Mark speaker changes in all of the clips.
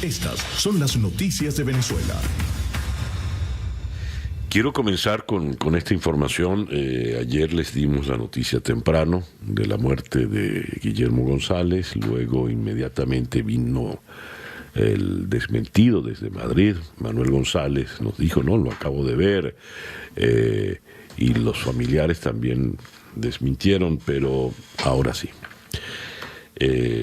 Speaker 1: Estas son las noticias de Venezuela.
Speaker 2: Quiero comenzar con esta información. Ayer les dimos la noticia temprano de la muerte de Guillermo González, luego inmediatamente vino el desmentido desde Madrid. Manuel González nos dijo, no, lo acabo de ver, y los familiares también desmintieron, pero ahora sí.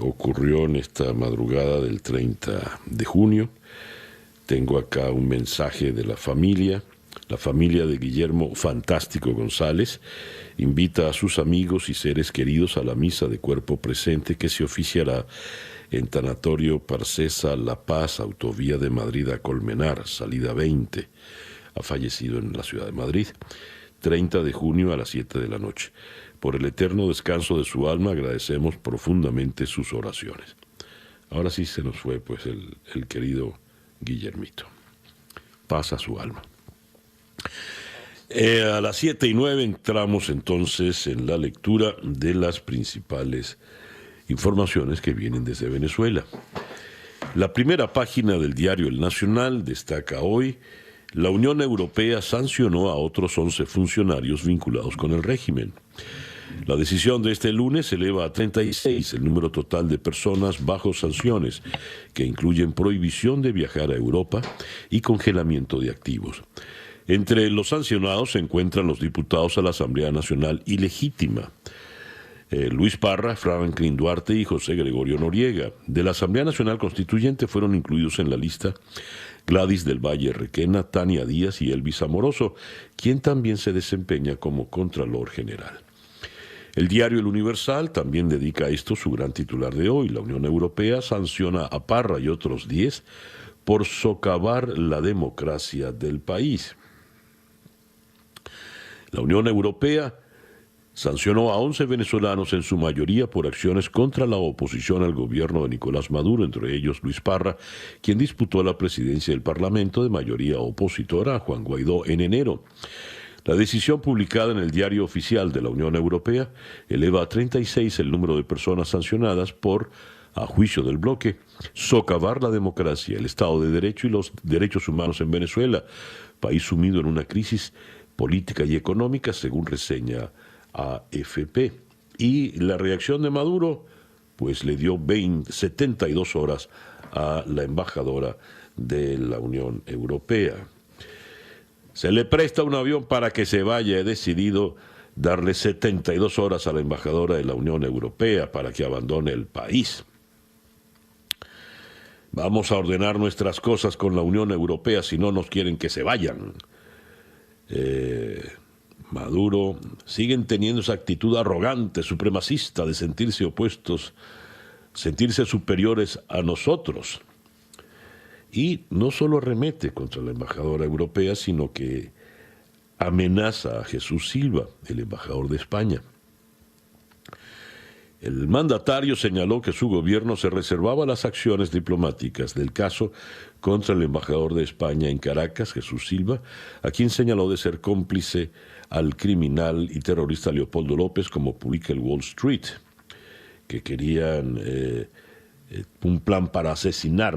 Speaker 2: Ocurrió en esta madrugada del 30 de junio. Tengo acá un mensaje de la familia. La familia de Guillermo Fantástico González invita a sus amigos y seres queridos a la misa de cuerpo presente que se oficiará en Tanatorio Parcesa La Paz, autovía de Madrid a Colmenar, salida 20. Ha fallecido en la ciudad de Madrid. 30 de junio a las 7 de la noche. Por el eterno descanso de su alma agradecemos profundamente sus oraciones. Ahora sí se nos fue pues el querido Guillermito. Paz a su alma. A las 7:09 entramos entonces en la lectura de las principales informaciones que vienen desde Venezuela. La primera página del diario El Nacional destaca hoy: la Unión Europea sancionó a otros 11 funcionarios vinculados con el régimen. La decisión de este lunes eleva a 36 el número total de personas bajo sanciones, que incluyen prohibición de viajar a Europa y congelamiento de activos. Entre los sancionados se encuentran los diputados a la Asamblea Nacional ilegítima, Luis Parra, Franklin Duarte y José Gregorio Noriega. De la Asamblea Nacional Constituyente fueron incluidos en la lista Gladys del Valle Requena, Tania Díaz y Elvis Amoroso, quien también se desempeña como Contralor General. El diario El Universal también dedica a esto su gran titular de hoy: la Unión Europea sanciona a Parra y otros 10 por socavar la democracia del país. La Unión Europea sancionó a 11 venezolanos, en su mayoría por acciones contra la oposición al gobierno de Nicolás Maduro, entre ellos Luis Parra, quien disputó la presidencia del Parlamento de mayoría opositora a Juan Guaidó en enero. La decisión publicada en el Diario Oficial de la Unión Europea eleva a 36 el número de personas sancionadas por, a juicio del bloque, socavar la democracia, el Estado de Derecho y los derechos humanos en Venezuela, país sumido en una crisis política y económica, según reseña AFP. Y la reacción de Maduro, pues le dio 72 horas a la embajadora de la Unión Europea. Se le presta un avión para que se vaya. He decidido darle 72 horas a la embajadora de la Unión Europea para que abandone el país. Vamos a ordenar nuestras cosas con la Unión Europea si no nos quieren que se vayan. Maduro, siguen teniendo esa actitud arrogante, supremacista, de sentirse opuestos, sentirse superiores a nosotros. Y no solo arremete contra la embajadora europea, sino que amenaza a Jesús Silva, el embajador de España. El mandatario señaló que su gobierno se reservaba las acciones diplomáticas del caso contra el embajador de España en Caracas, Jesús Silva, a quien señaló de ser cómplice al criminal y terrorista Leopoldo López, como publica el Wall Street, que querían un plan para asesinar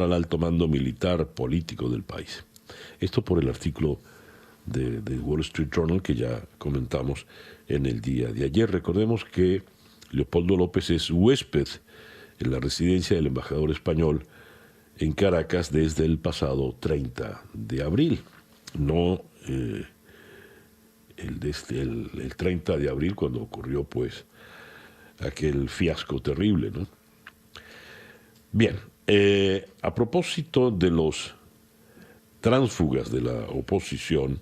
Speaker 2: al alto mando militar político del país. Esto por el artículo de Wall Street Journal que ya comentamos en el día de ayer. Recordemos que Leopoldo López es huésped en la residencia del embajador español en Caracas desde el pasado 30 de abril. No el 30 de abril, cuando ocurrió pues aquel fiasco terrible, ¿no? Bien, a propósito de los tránsfugas de la oposición,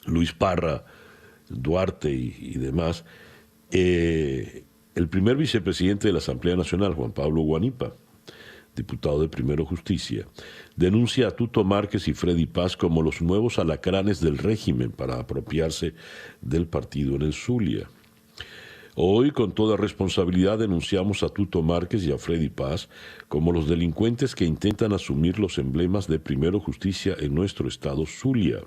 Speaker 2: Luis Parra, Duarte y demás, el primer vicepresidente de la Asamblea Nacional, Juan Pablo Guanipa, diputado de Primero Justicia, denuncia a Tuto Márquez y Freddy Paz como los nuevos alacranes del régimen para apropiarse del partido en el Zulia. Hoy, con toda responsabilidad, denunciamos a Tuto Márquez y a Freddy Paz como los delincuentes que intentan asumir los emblemas de Primero Justicia en nuestro estado Zulia,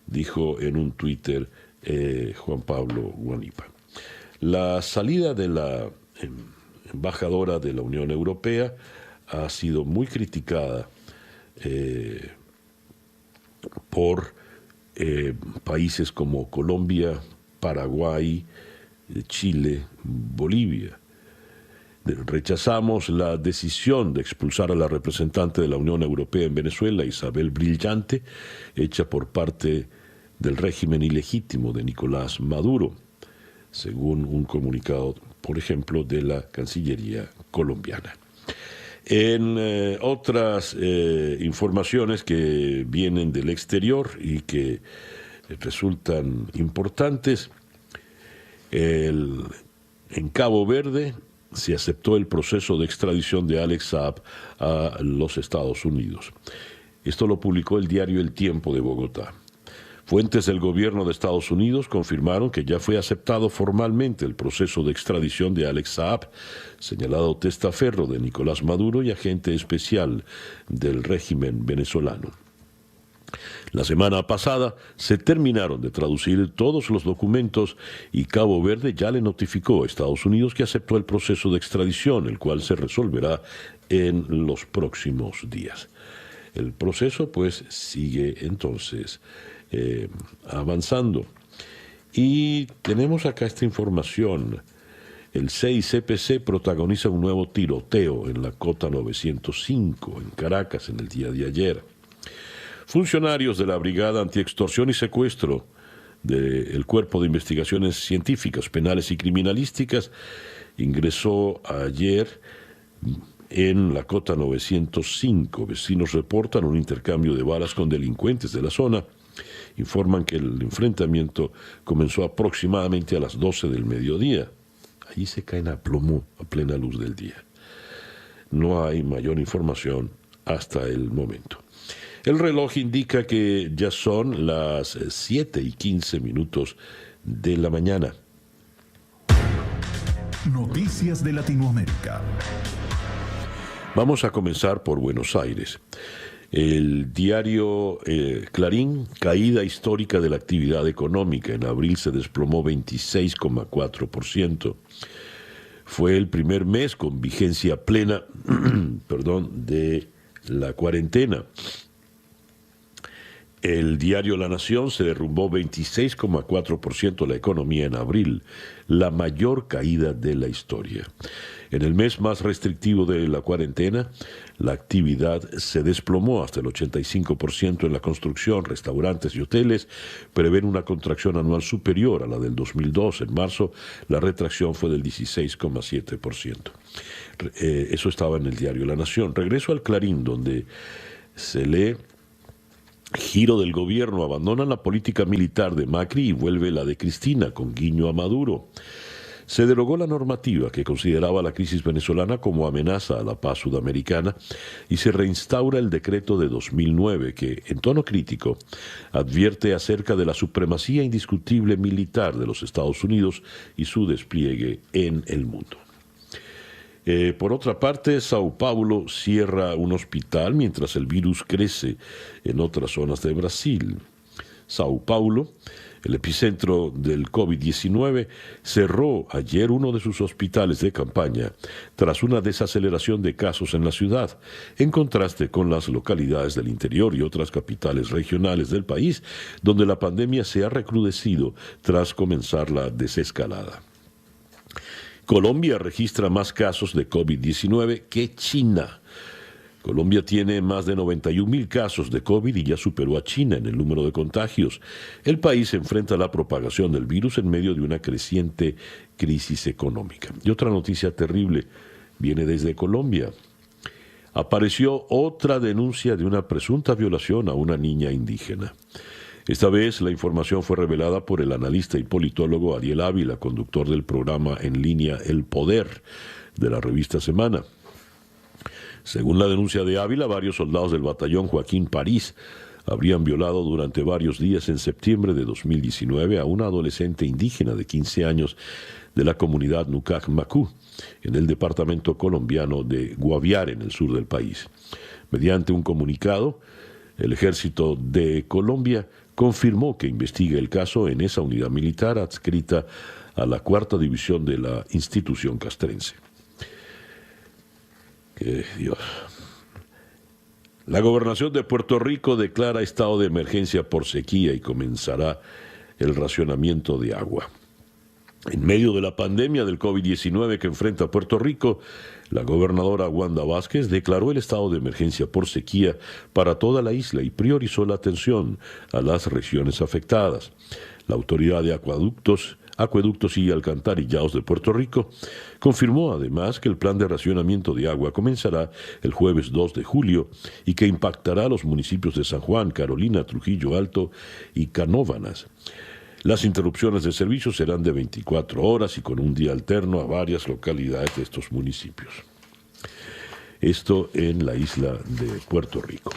Speaker 2: dijo en un Twitter Juan Pablo Guanipa. La salida de la embajadora de la Unión Europea ha sido muy criticada por países como Colombia, Paraguay, Chile, Bolivia. Rechazamos la decisión de expulsar a la representante de la Unión Europea en Venezuela, Isabel Brillante, hecha por parte del régimen ilegítimo de Nicolás Maduro, según un comunicado, por ejemplo, de la Cancillería colombiana. En otras informaciones que vienen del exterior y que resultan importantes, en Cabo Verde se aceptó el proceso de extradición de Alex Saab a los Estados Unidos. Esto lo publicó el diario El Tiempo de Bogotá. Fuentes del gobierno de Estados Unidos confirmaron que ya fue aceptado formalmente el proceso de extradición de Alex Saab, señalado testaferro de Nicolás Maduro y agente especial del régimen venezolano. La semana pasada se terminaron de traducir todos los documentos y Cabo Verde ya le notificó a Estados Unidos que aceptó el proceso de extradición, el cual se resolverá en los próximos días. El proceso pues sigue entonces avanzando. Y tenemos acá esta información. El CICPC protagoniza un nuevo tiroteo en la Cota 905 en Caracas en el día de ayer. Funcionarios de la Brigada Antiextorsión y Secuestro del Cuerpo de Investigaciones Científicas, Penales y Criminalísticas ingresó ayer en la Cota 905. Vecinos reportan un intercambio de balas con delincuentes de la zona. Informan que el enfrentamiento comenzó aproximadamente a las 12 del mediodía. Allí se caen a plomo a plena luz del día. No hay mayor información hasta el momento. El reloj indica que ya son las 7:15 de la mañana.
Speaker 1: Noticias de Latinoamérica.
Speaker 2: Vamos a comenzar por Buenos Aires. El diario Clarín, caída histórica de la actividad económica. En abril se desplomó 26,4%. Fue el primer mes con vigencia plena de la cuarentena. El diario La Nación se derrumbó 26,4% la economía en abril, la mayor caída de la historia. En el mes más restrictivo de la cuarentena, la actividad se desplomó hasta el 85% en la construcción, restaurantes y hoteles. Prevén una contracción anual superior a la del 2002. En marzo, la retracción fue del 16,7%. Eso estaba en el diario La Nación. Regreso al Clarín, donde se lee: giro del gobierno, abandonan la política militar de Macri y vuelve la de Cristina, con guiño a Maduro. Se derogó la normativa que consideraba la crisis venezolana como amenaza a la paz sudamericana y se reinstaura el decreto de 2009 que, en tono crítico, advierte acerca de la supremacía indiscutible militar de los Estados Unidos y su despliegue en el mundo. Por otra parte, Sao Paulo cierra un hospital mientras el virus crece en otras zonas de Brasil. Sao Paulo, el epicentro del COVID-19, cerró ayer uno de sus hospitales de campaña tras una desaceleración de casos en la ciudad, en contraste con las localidades del interior y otras capitales regionales del país, donde la pandemia se ha recrudecido tras comenzar la desescalada. Colombia registra más casos de COVID-19 que China. Colombia tiene más de 91.000 casos de COVID y ya superó a China en el número de contagios. El país enfrenta la propagación del virus en medio de una creciente crisis económica. Y otra noticia terrible viene desde Colombia. Apareció otra denuncia de una presunta violación a una niña indígena. Esta vez la información fue revelada por el analista y politólogo Ariel Ávila, conductor del programa en línea El Poder de la revista Semana. Según la denuncia de Ávila, varios soldados del batallón Joaquín París habrían violado durante varios días en septiembre de 2019 a una adolescente indígena de 15 años de la comunidad Nucac Macú, en el departamento colombiano de Guaviare, en el sur del país. Mediante un comunicado, el Ejército de Colombia confirmó que investiga el caso en esa unidad militar adscrita a la 4ª División de la institución castrense. Dios. La gobernación de Puerto Rico declara estado de emergencia por sequía y comenzará el racionamiento de agua. En medio de la pandemia del COVID-19 que enfrenta Puerto Rico, la gobernadora Wanda Vázquez declaró el estado de emergencia por sequía para toda la isla y priorizó la atención a las regiones afectadas. La Autoridad de Acueductos y Alcantarillados de Puerto Rico confirmó además que el plan de racionamiento de agua comenzará el jueves 2 de julio y que impactará a los municipios de San Juan, Carolina, Trujillo Alto y Canóvanas. Las interrupciones de servicio serán de 24 horas y con un día alterno a varias localidades de estos municipios. Esto en la isla de Puerto Rico.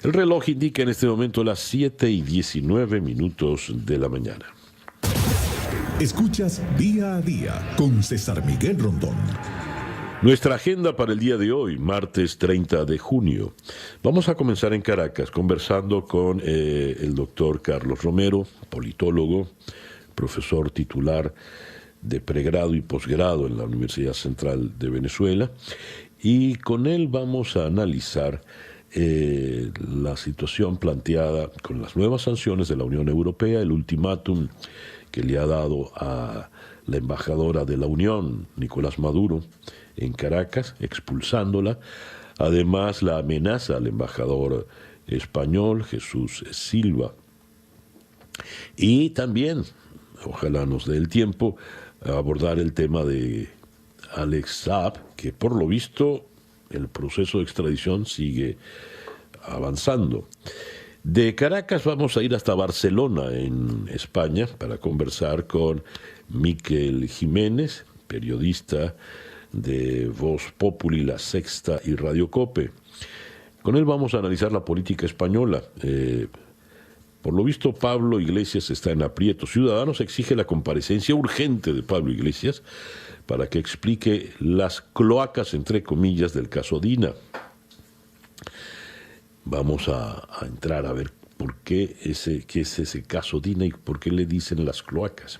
Speaker 2: El reloj indica en este momento las 7:19 de la mañana.
Speaker 1: Escuchas Día a Día con César Miguel Rondón.
Speaker 2: Nuestra agenda para el día de hoy, martes 30 de junio. Vamos a comenzar en Caracas conversando con el doctor Carlos Romero, politólogo, profesor titular de pregrado y posgrado en la Universidad Central de Venezuela. Y con él vamos a analizar la situación planteada con las nuevas sanciones de la Unión Europea, el ultimátum que le ha dado a la embajadora de la Unión, Nicolás Maduro, en Caracas, expulsándola. Además, la amenaza al embajador español, Jesús Silva. Y también, ojalá nos dé el tiempo, abordar el tema de Alex Saab, que por lo visto el proceso de extradición sigue avanzando. De Caracas vamos a ir hasta Barcelona, en España, para conversar con Miquel Jiménez, periodista de Voz Populi, La Sexta y Radio Cope. Con él vamos a analizar la política española. Por lo visto, Pablo Iglesias está en aprieto. Ciudadanos exige la comparecencia urgente de Pablo Iglesias para que explique las cloacas, entre comillas, del caso Dina. Vamos a entrar a ver por qué qué es ese caso Dina y por qué le dicen las cloacas.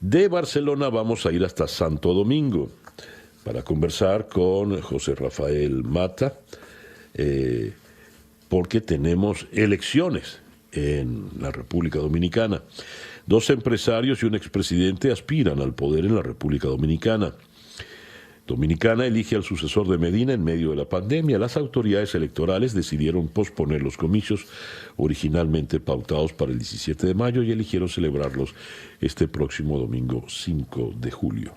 Speaker 2: De Barcelona vamos a ir hasta Santo Domingo para conversar con José Rafael Mata, porque tenemos elecciones en la República Dominicana. 2 empresarios y un expresidente aspiran al poder en la República Dominicana. Dominicana elige al sucesor de Medina en medio de la pandemia. Las autoridades electorales decidieron posponer los comicios originalmente pautados para el 17 de mayo y eligieron celebrarlos este próximo domingo 5 de julio.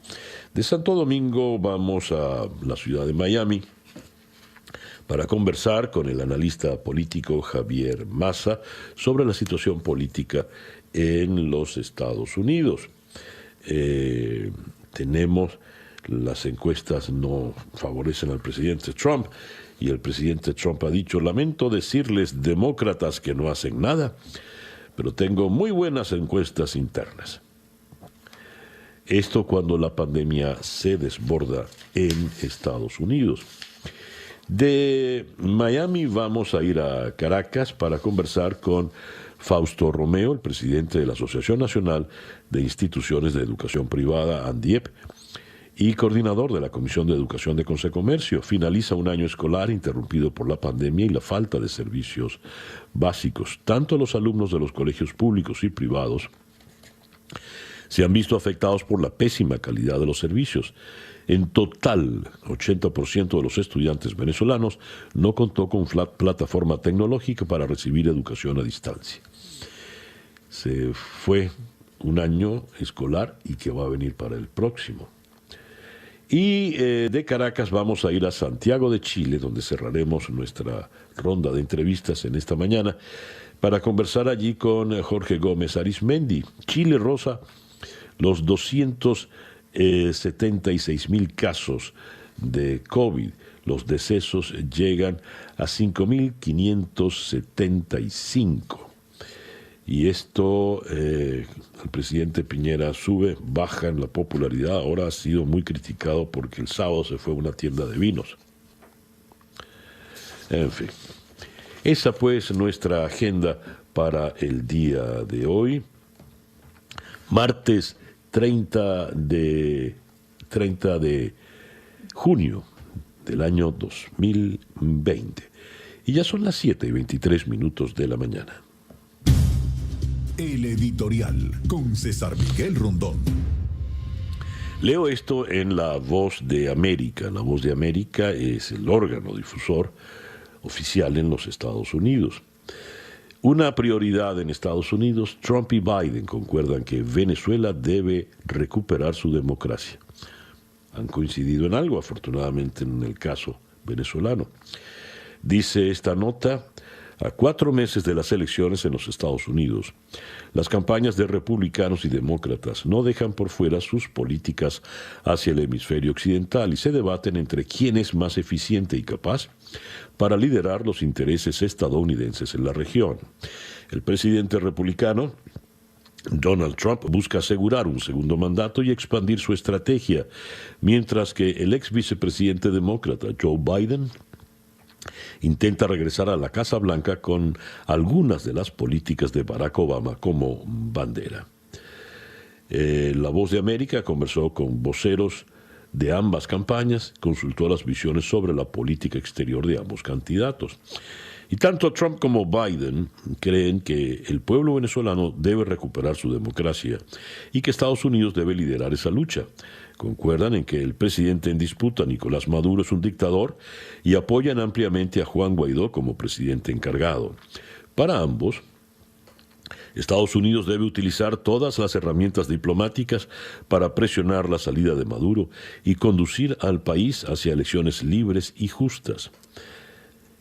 Speaker 2: De Santo Domingo vamos a la ciudad de Miami para conversar con el analista político Javier Massa sobre la situación política en los Estados Unidos. Las encuestas no favorecen al presidente Trump y el presidente Trump ha dicho: lamento decirles, demócratas, que no hacen nada, pero tengo muy buenas encuestas internas. Esto cuando la pandemia se desborda en Estados Unidos. De Miami vamos a ir a Caracas para conversar con Fausto Romeo, el presidente de la Asociación Nacional de Instituciones de Educación Privada, ANDIEP, y coordinador de la Comisión de Educación de Consecomercio. Finaliza un año escolar interrumpido por la pandemia y la falta de servicios básicos. Tanto los alumnos de los colegios públicos y privados se han visto afectados por la pésima calidad de los servicios. En total, 80% de los estudiantes venezolanos no contó con plataforma tecnológica para recibir educación a distancia. Se fue un año escolar y que va a venir para el próximo. Y de Caracas vamos a ir a Santiago de Chile, donde cerraremos nuestra ronda de entrevistas en esta mañana, para conversar allí con Jorge Gómez Arismendi. Chile roza los 276,000 casos de COVID. Los decesos llegan a 5,575. Y esto, el presidente Piñera baja en la popularidad. Ahora ha sido muy criticado porque el sábado se fue a una tienda de vinos. En fin, esa pues nuestra agenda para el día de hoy. Martes 30 de junio del año 2020. Y ya son las 7:23 de la mañana.
Speaker 1: El editorial con César Miguel Rondón.
Speaker 2: Leo esto en La Voz de América. La Voz de América es el órgano difusor oficial en los Estados Unidos. Una prioridad en Estados Unidos: Trump y Biden concuerdan que Venezuela debe recuperar su democracia. Han coincidido en algo, afortunadamente, en el caso venezolano. Dice esta nota: a 4 meses de las elecciones en los Estados Unidos, las campañas de republicanos y demócratas no dejan por fuera sus políticas hacia el hemisferio occidental y se debaten entre quién es más eficiente y capaz para liderar los intereses estadounidenses en la región. El presidente republicano Donald Trump busca asegurar un segundo mandato y expandir su estrategia, mientras que el ex vicepresidente demócrata Joe Biden intenta regresar a la Casa Blanca con algunas de las políticas de Barack Obama como bandera. La Voz de América conversó con voceros de ambas campañas, consultó las visiones sobre la política exterior de ambos candidatos. Y tanto Trump como Biden creen que el pueblo venezolano debe recuperar su democracia y que Estados Unidos debe liderar esa lucha. Concuerdan en que el presidente en disputa, Nicolás Maduro, es un dictador y apoyan ampliamente a Juan Guaidó como presidente encargado. Para ambos, Estados Unidos debe utilizar todas las herramientas diplomáticas para presionar la salida de Maduro y conducir al país hacia elecciones libres y justas.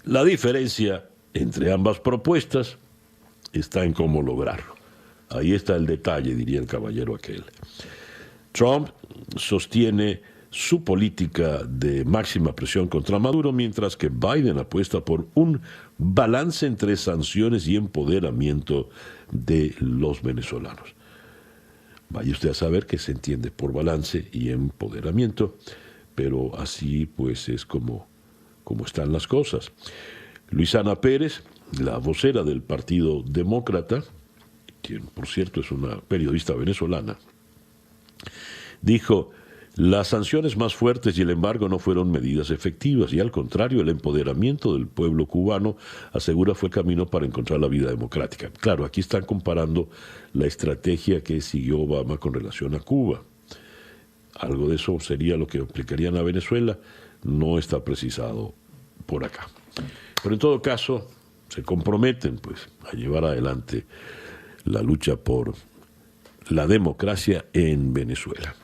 Speaker 2: La diferencia entre ambas propuestas está en cómo lograrlo. Ahí está el detalle, diría el caballero aquel. Trump sostiene su política de máxima presión contra Maduro, mientras que Biden apuesta por un balance entre sanciones y empoderamiento de los venezolanos. Vaya usted a saber qué se entiende por balance y empoderamiento, pero así pues es como están las cosas. Luisana Pérez, la vocera del Partido Demócrata, quien por cierto es una periodista venezolana, dijo: las sanciones más fuertes y el embargo no fueron medidas efectivas y al contrario, el empoderamiento del pueblo cubano, asegura, fue el camino para encontrar la vida democrática. Claro, aquí están comparando la estrategia que siguió Obama con relación a Cuba. Algo de eso sería lo que aplicarían a Venezuela, no está precisado por acá. Pero en todo caso, se comprometen pues a llevar adelante la lucha por la democracia en Venezuela.